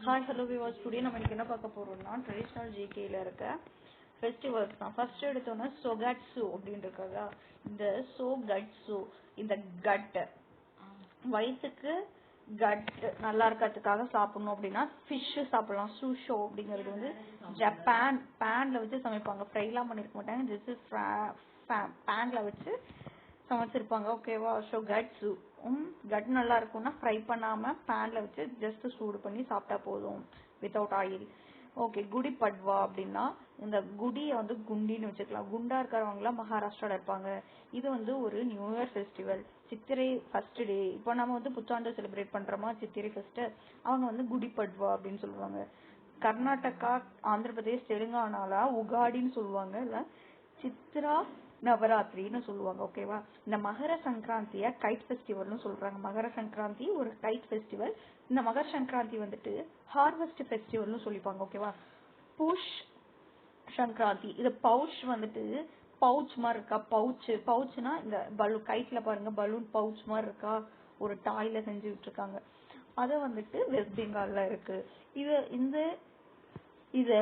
Hi hello விவாஸ். Today நம்ம இன்னைக்கு என்ன பார்க்க போறோம்னா ட்ரெடிஷ்னல் ஜிகேல இருக்க ஃபெஸ்டிவல்ஸ் தான். ஃபர்ஸ்ட் எடுத்தோன்னா சொகட்சு அப்படின்னு இருக்கா. இந்த சொகட்சு, இந்த கட் வயிற்றுக்கு கட் நல்லா இருக்கிறதுக்காக சாப்பிடணும் அப்படின்னா ஃபிஷ் சாப்பிடலாம். சூஷோ அப்படிங்கிறது வந்து பேன்ல வச்சு சமைப்பாங்க. ஃப்ரைலாம் பண்ணிருக்க மாட்டாங்க, ஜஸ்ட் பேன்ல வச்சு சமைச்சிருப்பாங்க. ஓகேவா? ஸோ கட் நல்லா இருக்கும்னா ஃப்ரை பண்ணாம பேன்ல வச்சு ஜஸ்ட் சூடு பண்ணி சாப்பிட்டா போதும், வித்தவுட் ஆயில். ஓகே. குடி பட்வா அப்படின்னா இந்த குடியை வந்து குண்டின்னு வச்சுக்கலாம். குண்டா இருக்கிறவங்களாம் மகாராஷ்டிரால இருப்பாங்க. இது வந்து ஒரு நியூ இயர் ஃபெஸ்டிவல். சித்திரை ஃபர்ஸ்ட் டே. இப்போ நம்ம வந்து புத்தாண்டு செலிப்ரேட் பண்றோமா, சித்திரை ஃபர்ஸ்ட். அவங்க வந்து குடி பட்வா அப்படின்னு சொல்லுவாங்க. கர்நாடகா, ஆந்திர பிரதேஷ், தெலுங்கானால உகாடின்னு சொல்லுவாங்க. இல்ல சித்ரா நவராத்திரின்னு சொல்லுவாங்க. ஓகேவா? இந்த மகர சங்கராந்திய கைட் ஃபெஸ்டிவல்னு சொல்றாங்க. மகர சங்கராந்தி ஒரு கைட் ஃபெஸ்டிவல். இந்த மகர சங்கராந்தி வந்துட்டு ஹார்வெஸ்ட் ஃபெஸ்டிவல்னு சொல்லிப்பாங்க. ஓகேவா? புஷ் சங்கராந்தி. இது பவுச் வந்துட்டு பவுச் மாதிரி இருக்கா. பவுச்னா இந்த பலூன் கைட்ல பாருங்க, பலூன் பவுச் மாதிரி இருக்கா, ஒரு டாய்ல செஞ்சு விட்டுருக்காங்க. அது வந்துட்டு வெஸ்ட் பெங்கால்ல இருக்கு. இத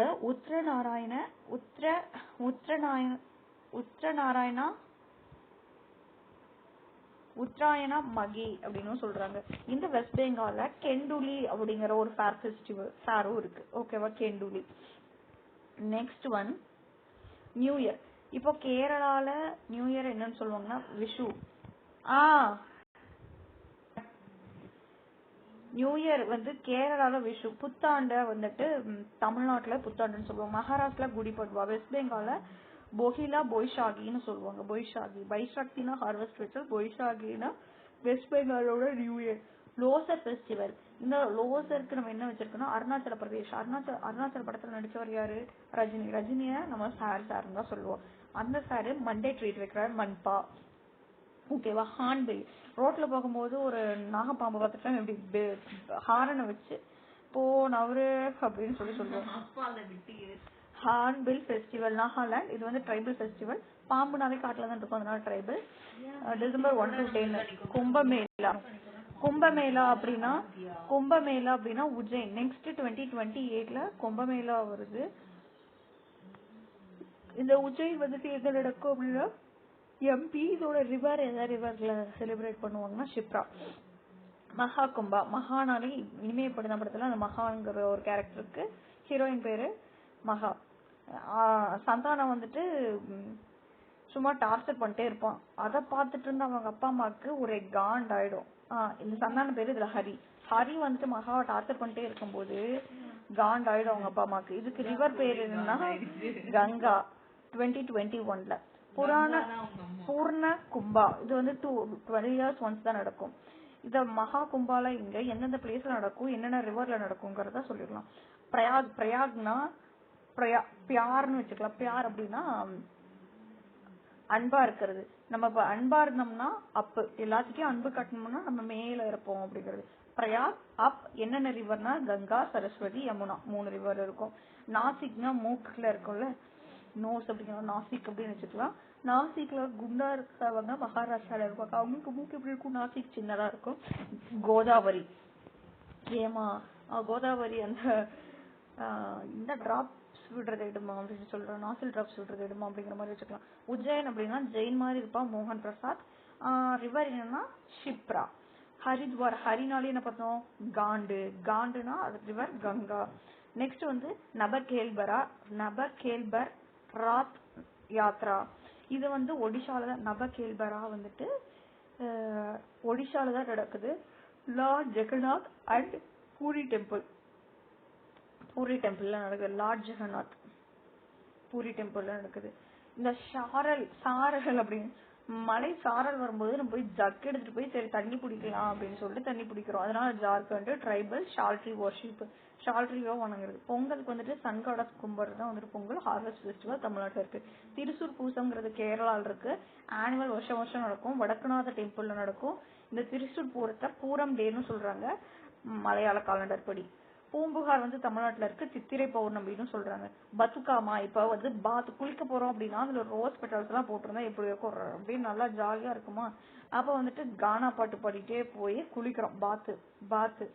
உத்தராயணா மகி அப்படின்னு சொல்றாங்க. இந்த வெஸ்ட் பெங்கால்ல கெண்டுலி அப்படிங்கிற ஒரு ஃபேரும் இருக்கு. ஓகேவா? கெண்டுலி. Next one new year. இப்போ கேரளால நியூ இயர் என்னன்னு சொல்லுவாங்கன்னா விஷு. நியூ இயர் வந்து கேரளால விஷு. புத்தாண்ட வந்துட்டு தமிழ்நாட்டுல புத்தாண்டுன்னு சொல்லுவாங்க. மகாராஷ்டிரா குடி பட்வா. வெஸ்ட் பெங்கால்ல போகிலா பொய்ஷாகின்னு சொல்லுவாங்க. பைசாக்தினா ஹார்வெஸ்ட் ஃபெஸ்டிவல், பொய்ஷாகினா வெஸ்ட் பெங்காலோட நியூ இயர். லோசர் ஃபெஸ்டிவல். இந்த லோசருக்கு நம்ம என்ன வச்சிருக்கோம்னா அருணாச்சல பிரதேஷ். அருணாச்சல படத்துல நடிச்சவர் யாரு? ரஜினிய நம்ம சார் தான் சொல்லுவோம். அந்த சாரு மண்டே ட்ரீட் வைக்கிறார், மண்பா. ஓகேவா? ஹார்ன்பில். ரோட்ல போகும்போது ஒரு நாகப்பாம்பு பார்த்துட்டா எப்படி ஹாரனை வச்சு போ நவரு அப்படின்னு சொல்லுவோம். Hornbill festival Nagaland. இது வந்து ட்ரைபல் ஃபெஸ்டிவல். பாம்புனாவே காட்டுல தான் இருக்கும், அதனால ட்ரைபல். December 1 to 10. கும்பமேளா அப்படின்னா உஜ்ஜைன். நெக்ஸ்ட் 2028ல கும்பமேளா வருது. இந்த உஜ்ஜைன் வந்துட்டு எங்க நடக்கும் அப்படின்னா எம்பி. இதோட ரிவர்ல செலிப்ரேட் பண்ணுவாங்கன்னா ஷிப்ரா. மகா கும்பா. மகானாலே இனிமைப்படுத்த படத்துல அந்த மகாங்கிற ஒரு கேரக்டருக்கு ஹீரோயின் பேரு மகா. சந்தானம் வந்துட்டு சும்மா டார்ச்சர் பண்ணிட்டே இருப்பான். அதை பார்த்துட்டு இருந்து அவங்க அப்பா அம்மாவுக்கு ஒரு காண்டாயிடும். இந்த சந்தான பேரு இதுல ஹரி வந்துட்டு மகாவை டார்ச்சர் பண்ணிட்டே இருக்கும்போது காண்டாயிடும் அவங்க அப்பா அம்மாவுக்கு. இதுக்கு ரிவர் பேரு என்னன்னா கங்கா. 2021ல பூர்ண கும்பா. இது வந்து 12 years ஒன்ஸ் தான் நடக்கும். இத மகா கும்பால இங்க எந்தெந்த பிளேஸ்ல நடக்கும், என்னென்ன ரிவர்ல நடக்கும்ங்கறத சொல்லிடலாம். பிரயாக்னா பியார்னு வச்சுக்கலாம். பியார் அப்படின்னா அன்பா இருக்கிறது. நம்ம இப்ப அன்பா இருந்தோம்னா அப், எல்லாத்துக்கும் அன்பு கட்டணும்னா நம்ம மேல இருப்போம் அப்படிங்கிறது. பிரயாக் அப். என்னென்ன ரிவர்னா கங்கா, சரஸ்வதி, யமுனா. 3 ரிவர் இருக்கும். நாசிக்னா மூக்குல இருக்கும்ல, நோஸ் அப்படிங்கிற நாசிக் அப்படின்னு வச்சுக்கலாம். நாசிக்ல குண்டா இருக்கிறவங்க மகாராஷ்டிரால இருப்பாங்க. அவங்களுக்கு மூக்கு எப்படி இருக்கும்? நாசிக் சின்னதா இருக்கும். கோதாவரி. ஏமா கோதாவரி அந்த இந்த டிராப்ஸ் விடுறது எடுமா அப்படின்னு சொல்றோம். நாசில் டிராப்ஸ் விடுறது எடுமா அப்படிங்கிற மாதிரி வச்சுக்கலாம். உஜ்ஜைன் அப்படின்னா ஜெயின் மாதிரி இருப்பா, மோகன் பிரசாத். ரிவர் என்னன்னா ஷிப்ரா. ஹரித்வார். ஹரினாலே என்ன பார்த்தோம்? காண்டுனா அது ரிவர் கங்கா. நெக்ஸ்ட் வந்து நபகேல்பர் ராத் யாத்ரா. இது வந்து ஒடிஷால தான். நபகேல்பரா வந்துட்டு ஒடிஷால தான் நடக்குது. லார்ட் ஜெகநாத் அண்ட் பூரி டெம்பிள்ல நடக்குது. லார்ட் ஜெகநாத் பூரி டெம்பிள்ல நடக்குது. இந்த சாரல் அப்படின்னு மலை சாரல் வரும்போது நம்ம போய் ஜக் எடுத்துட்டு போய் சரி தண்ணி பிடிக்கலாம் அப்படின்னு சொல்லிட்டு தண்ணி பிடிக்கிறோம். அதனால ஜார்க்கண்ட் ட்ரைபல் ஷால்ட்ரி வர்ஷிப். ஷால்ட்ரியா வணங்குறது. பொங்கலுக்கு வந்துட்டு சன் காடஸ் கும்பர் தான் வந்துட்டு பொங்கல். ஹார்வெஸ்ட் ஃபெஸ்டிவல் தமிழ்நாட்டில் இருக்கு. திருசூர் பூசம்ங்கிறது கேரளால இருக்கு. ஆனுவல் வருஷம் நடக்கும். வடக்குநாத டெம்பிள்ல நடக்கும். இந்த திருசூர் பூரத்தை பூரம் டேன்னு சொல்றாங்க மலையாள காலண்டர் படி. பூம்புகார் வந்து தமிழ்நாட்டுல இருக்கு. சித்திரை பௌர்ணமின்னு சொல்றாங்க. பத்துக்காமா. இப்ப வந்து குளிக்க போறோம் அப்படின்னா அதுல ரோஸ் பெட்டல்ஸ் எல்லாம் போட்டிருந்தா எப்படி இருக்கும்? அப்படின்னு நல்லா ஜாலியா இருக்குமா? அப்ப வந்துட்டு கானா பாட்டு பாடிட்டே போய் குளிக்கிறோம். பாத்து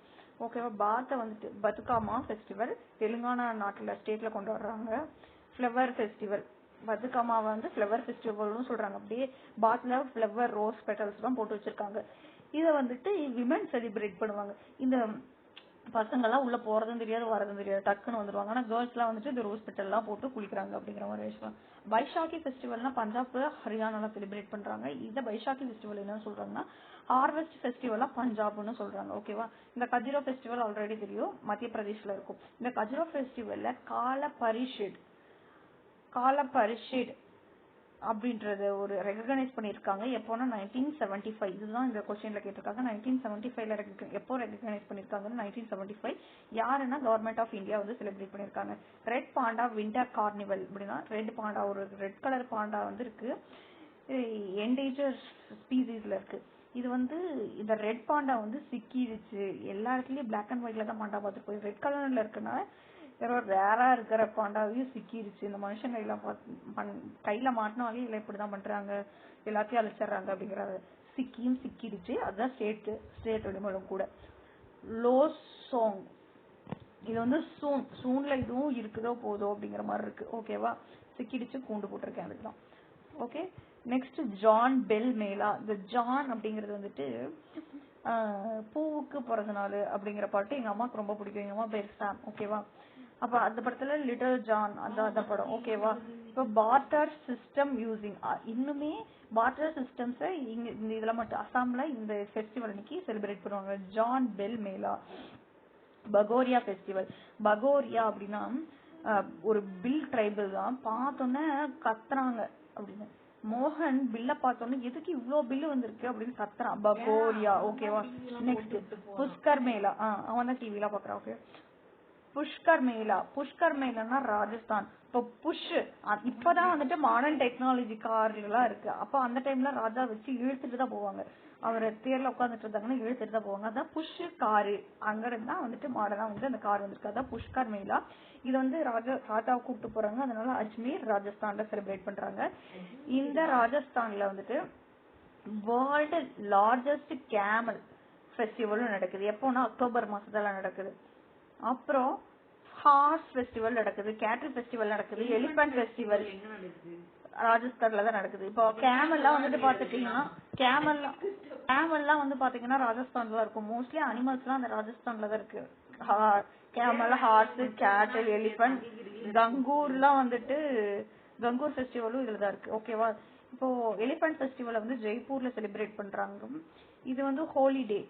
ஓகேவா. பாத்தை வந்துட்டு பத்துகாமா ஃபெஸ்டிவல் தெலுங்கானா ஸ்டேட்ல கொண்டு வர்றாங்க. ஃப்ளவர் ஃபெஸ்டிவல் பத்துகாமாவை வந்து ஃப்ளவர் ஃபெஸ்டிவல்னு சொல்றாங்க. அப்படியே பாத்ல ஃப்ளவர் ரோஸ் பெட்டல்ஸ் தான் போட்டு வச்சிருக்காங்க. இதை வந்துட்டு விமன் செலிப்ரேட் பண்ணுவாங்க. இந்த பசங்கள்லாம் உள்ள போறதும் தெரியாது வரதும் தெரியாது, டக்குன்னு வந்துருவாங்க. ஆனா கேர்ள்ஸ்லாம் வந்துட்டு இந்த ரோஸ் பெட்டல் எல்லாம் போட்டு குளிக்கிறாங்க அப்படிங்கிற மாதிரி விஷயம். பைஷாக்கி ஃபெஸ்டிவல்னா பஞ்சாப் ஹரியானால செலிப்ரேட் பண்றாங்க. இந்த பைஷாக்கி ஃபெஸ்டிவல் என்ன சொல்றாங்கன்னா ஹார்வெஸ்ட் ஃபெஸ்டிவலா பஞ்சாப்னு சொல்றாங்க. ஓகேவா. இந்த கஜ்ரோ ஃபெஸ்டிவல் ஆல்ரெடி தெரியும், மத்திய பிரதேஷ்ல இருக்கும். இந்த கஜ்ரோ ஃபெஸ்டிவல்ல கால பரிஷிட் அப்படின்றத ஒரு ரெகனைஸ் பண்ணிருக்காங்க. எப்போனா 1975. இதுதான் இந்த கொஸ்டின்ல கேட்டிருக்காங்க. 1975ல எப்போ ரெகனைஸ் பண்ணிருக்காங்கன்னு 1975. யாருன்னா கவர்மெண்ட் ஆஃப் இந்தியா வந்து செலிப்ரேட் பண்ணிருக்காங்க. ரெட் பாண்டா விண்டர் கார்னிவல் அப்படின்னா ரெட் பாண்டா ஒரு ரெட் கலர் பாண்டா வந்து இருக்கு, என்டேஞ்சர் ஸ்பீசிஸ்ல இருக்கு. இது வந்து இந்த ரெட் பாண்டா வந்து சிக்கிடுச்சு. எல்லா இடத்துலயும் பிளாக் அண்ட் ஒயிட்ல தான் பாண்டா பார்த்துருப்போம். ரெட் கலர்ல இருக்குன்னா யாரோ ரேரா இருக்கிற பாண்டாவையும் சிக்கிடுச்சு. இந்த மனுஷன் கையில மாட்டினாலே இல்லை இப்படிதான் பண்றாங்க, எல்லாத்தையும் அழிச்சிடுறாங்க அப்படிங்கிறாங்க. சிக்கிடுச்சு. அதுதான் ஸ்டேட் விடுமலும் கூட. லோ சாங் இது வந்து சூன்ல இதுவும் இருக்குதோ போதோ அப்படிங்கிற மாதிரி இருக்கு. ஓகேவா. சிக்கிடுச்சு கூண்டு போட்டிருக்கேன் அதுதான். ஓகே. நெக்ஸ்ட் ஜான் பெல் மேலா. இந்த ஜான் அப்படிங்கிறது வந்துட்டு பூவுக்கு பிறந்த நாள் அப்படிங்கிற பாட்டு எங்க அம்மாவுக்கு ரொம்ப பிடிக்கும். எங்க அம்மா பேர் சாம். ஓகேவா. அப்ப அந்த படத்துல லிட்டில் ஜான் அந்த படம். ஓகேவா. இப்போ பார்ட்டர் சிஸ்டம் யூசிங் இன்னுமே பார்ட்டர் சிஸ்டம்ஸ் இங்க இந்த இதுல மட்டும் அசாம்ல இந்த ஃபெஸ்டிவல் அன்னைக்கு செலிப்ரேட் பண்ணுவாங்க. ஜான் பெல் மேலா. பகோரியா ஃபெஸ்டிவல். பகோரியா அப்படின்னா ஒரு பில் ட்ரைபிள் தான். பார்த்தோன்னே கத்துறாங்க அப்படின்னு. மோகன் பில்ல பார்த்தோன்னே எதுக்கு இவ்வளவு பில்லு வந்திருக்கு அப்படின்னு கத்துறான். பகோரியா. ஓகேவா. நெக்ஸ்ட் புஷ்கர் மேலா. அவன் தான் டிவில பாக்குறான். ஓகே. புஷ்கர் மேலான்னா ராஜஸ்தான். இப்போ இப்பதான் வந்துட்டு மாடர்ன் டெக்னாலஜி கார்லாம் இருக்கு. அப்போ அந்த டைம்ல ராஜா வச்சு இழுத்துட்டு தான் போவாங்க. அவர் தேர்ல உட்காந்துட்டு இருந்தாங்கன்னா இழுத்துட்டு தான் போவாங்க. அதான் புஷ் காரு. அங்க இருந்தா வந்துட்டு மாடர்னா வந்து அந்த கார் வந்திருக்கு. அதான் புஷ்கர் மேலா. இது வந்து ராஜாவை கூப்பிட்டு போறாங்க. அதனால அஜ்மீர் ராஜஸ்தான்ல செலிப்ரேட் பண்றாங்க. இந்த ராஜஸ்தான்ல வந்துட்டு வேர்ல்டு லார்ஜஸ்ட் கேமல் ஃபெஸ்டிவலும் நடக்குது. எப்போனா அக்டோபர் மாசத்துல நடக்குது. அப்புறம் ஹார்ஸ் ஃபெஸ்டிவல் நடக்குது, கேட்டில் ஃபெஸ்டிவல் நடக்குது, எலிபென்ட் ஃபெஸ்டிவல் ராஜஸ்தான்ல தான் நடக்குது. இப்போ கேமல்லாம் வந்துட்டு பாத்துட்டீங்கன்னா கேமல்லாம் வந்து பாத்தீங்கன்னா ராஜஸ்தான்ல தான் இருக்கும். மோஸ்ட்லி அனிமல்ஸ்லாம் அந்த ராஜஸ்தான்ல தான் இருக்கு. கேமல், ஹார்ஸ், கேட்டில், எலிபென்ட். கங்கூர்லாம் வந்துட்டு கங்கூர் ஃபெஸ்டிவலும் இதுலதான் இருக்கு. ஓகேவா. இப்போ எலிபென்ட் ஃபெஸ்டிவல் வந்து ஜெய்ப்பூர்ல செலிப்ரேட் பண்றாங்க. இது வந்து ஹோலிடே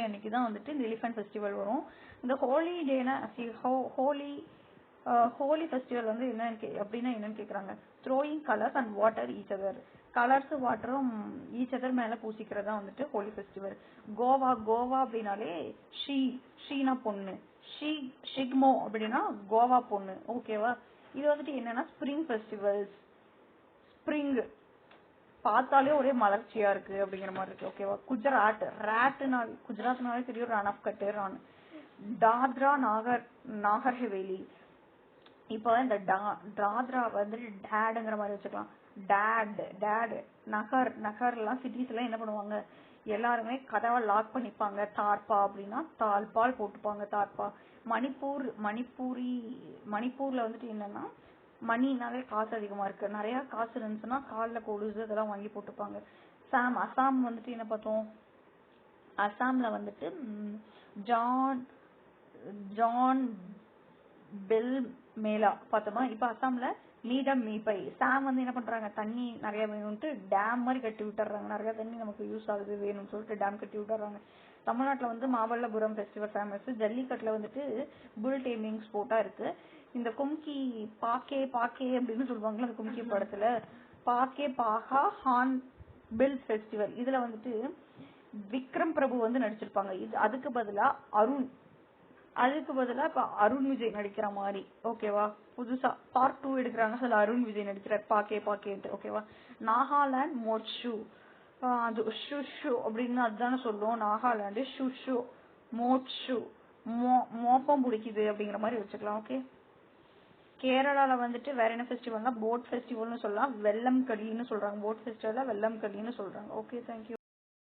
அன்னைக்கு தான் வந்துட்டு இந்த எலிஃபென்ட் ஃபெஸ்டிவல் வரும். இந்த ஹோலிடேனா ஹோலி ஃபெஸ்டிவல் வந்து என்னன்னு கேக்குறாங்க. Throwing colours and water each other. Colours வாட்டரும் ஈச் அதர் மேல பூசிக்கிறதா வந்துட்டு ஹோலி ஃபெஸ்டிவல். கோவா அப்படின்னாலே ஷீனா பொண்ணு, ஷிக்மோ அப்படின்னா கோவா பொண்ணு. ஓகேவா. இது வந்துட்டு என்னன்னா ஸ்பிரிங் ஃபெஸ்டிவல்ஸ். ஸ்பிரிங் பார்த்தாலே ஒரே மலர்ச்சியா இருக்கு அப்படிங்கிற மாதிரி இருக்கு. ஓகேவா. குஜராத்னாலே தெரியும், ரன் ஆஃப் கட்டு ரான். தாத்ரா நாகர் ஹவேலி. இப்போ இந்த தாத்ரா வந்துட்டு டேடுங்கிற மாதிரி வச்சுக்கலாம். டேட் நகர்லாம் சிட்டிஸ் எல்லாம் என்ன பண்ணுவாங்க, எல்லாருமே கதவை லாக் பண்ணிப்பாங்க. தார்பா அப்படின்னா தாழ்பால் போட்டுப்பாங்க. தார்பா. மணிப்பூர்ல வந்துட்டு என்னன்னா மணினாலே காசு அதிகமா இருக்கு. நிறைய காசு இருந்துச்சுன்னா காலில் கொலுசு இதெல்லாம் வாங்கி போட்டுப்பாங்க. அசாம் வந்துட்டு என்ன பார்த்தோம், அசாம்ல வந்துட்டு ஜான் பெல் மேலா பார்த்தோமா. இப்ப அசாம்ல நீடம் மீபை. சாம் வந்து என்ன பண்றாங்க, தண்ணி நிறைய வேணும்ட்டு டேம் மாதிரி கட்டி விட்டுறாங்க. நிறைய தண்ணி நமக்கு யூஸ் ஆகுது வேணும்னு சொல்லிட்டு டேம் கட்டி விட்டுறாங்க. தமிழ்நாட்டுல வந்து மாமல்லபுரம் ஃபெஸ்டிவல் ஃபேமஸ். ஜல்லிக்கட்டுல வந்துட்டு புல் டேமிங் ஸ்போர்ட்டா இருக்கு. இந்த கும்கி பாக்கே அப்படின்னு சொல்லுவாங்கல்ல அந்த கும்கி படத்துல, பாகா ஹார்ன் பில் ஃபெஸ்டிவல். இதுல வந்துட்டு விக்ரம் பிரபு வந்து நடிச்சிருப்பாங்க. அதுக்கு பதிலா இப்ப அருண் விஜய் நடிக்கிற மாதிரி. ஓகேவா. புதுசா பார்ட் 2 எடுக்கிறாங்க. அதுல அருண் விஜய் நடிக்கிறார் பாக்கேன்ட்டு. ஓகேவா. நாகாலாந்து மோட்ஷு. அது ஷுஷு அப்படின்னு அதுதானே சொல்லுவோம். நாகாலாந்து ஷுஷு மோட்ஷு மோப்பம் பிடிக்குது அப்படிங்கிற மாதிரி வச்சுக்கலாம். ஓகே. கேரளால வந்துட்டு வேற என்ன ஃபெஸ்டிவல்னா போட் ஃபெஸ்டிவல்னு சொல்லலாம். வெள்ளம் களின்னு சொல்றாங்க. போட் ஃபெஸ்டிவல்ல வெள்ளம் களின்னு சொல்றாங்க. ஓகே. தேங்க்யூ.